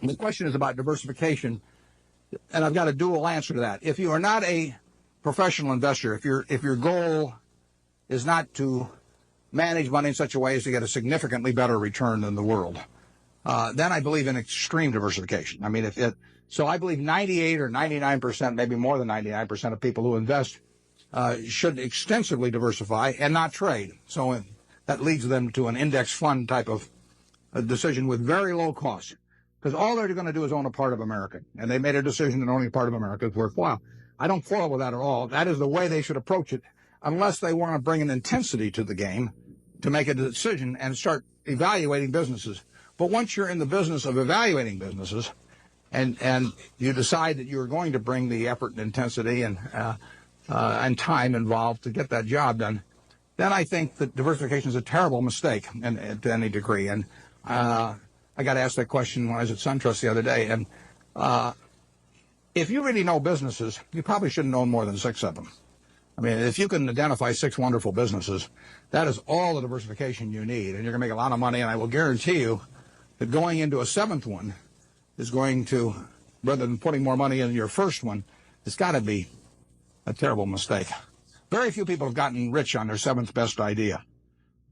The question is about diversification, and I've got a dual answer to that. If you are not a professional investor, if your goal is not to manage money in such a way as to get a significantly better return than the world, then I believe in extreme diversification. I mean, so I believe 98 or 99%, maybe more than 99% of people who invest should extensively diversify and not trade. So that leads them to an index fund type of a decision with very low cost, because all they're going to do is own a part of America, and they made a decision that owning a part of America is worthwhile. I don't quarrel with that at all. That is the way they should approach it, unless they want to bring an intensity to the game to make a decision and start evaluating businesses. But once you're in the business of evaluating businesses, and you decide that you're going to bring the effort and intensity and time involved to get that job done, then I think that diversification is a terrible mistake to any degree. And I got asked that question when I was at SunTrust the other day. And if you really know businesses, you probably shouldn't own more than 6 of them. I mean, if you can identify 6 wonderful businesses, that is all the diversification you need, and you're going to make a lot of money. And I will guarantee you that going into a 7th one is going to, rather than putting more money in your first one, it's got to be a terrible mistake. Very few people have gotten rich on their 7th best idea,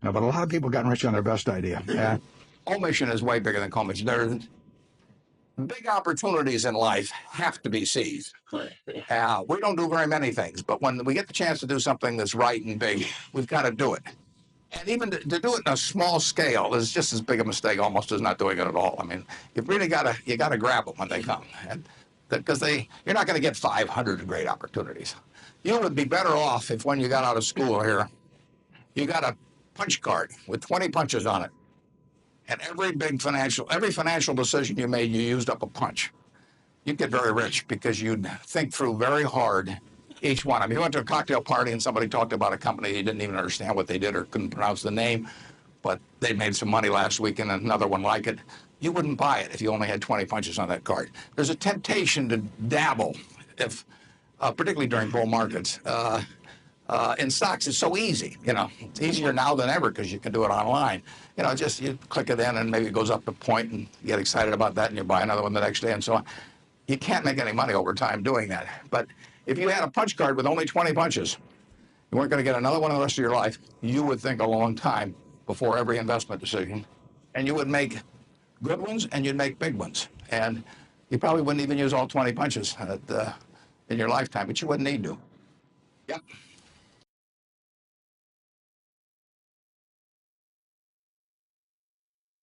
but a lot of people have gotten rich on their best idea. Omission is way bigger than commission. There's big opportunities in life have to be seized. We don't do very many things, but when we get the chance to do something that's right and big, we've got to do it. And even to do it in a small scale is just as big a mistake almost as not doing it at all. I mean, you've really got to grab them when they come, and because you're not going to get 500 great opportunities. You would be better off if when you got out of school here, you got a punch card with 20 punches on it. And every financial decision you made, you used up a punch. You'd get very rich because you'd think through very hard each one. I mean, you went to a cocktail party and somebody talked about a company you didn't even understand what they did or couldn't pronounce the name, but they made some money last week and another one like it. You wouldn't buy it if you only had 20 punches on that card. There's a temptation to dabble, particularly during bull markets. In stocks, it's so easy. It's easier now than ever because you can do it online. Just you click it in and maybe it goes up a point and you get excited about that and you buy another one the next day and so on. You can't make any money over time doing that. But if you had a punch card with only 20 punches, you weren't going to get another one the rest of your life. You would think a long time before every investment decision, and you would make good ones and you'd make big ones. And you probably wouldn't even use all 20 punches in your lifetime, but you wouldn't need to. Yep.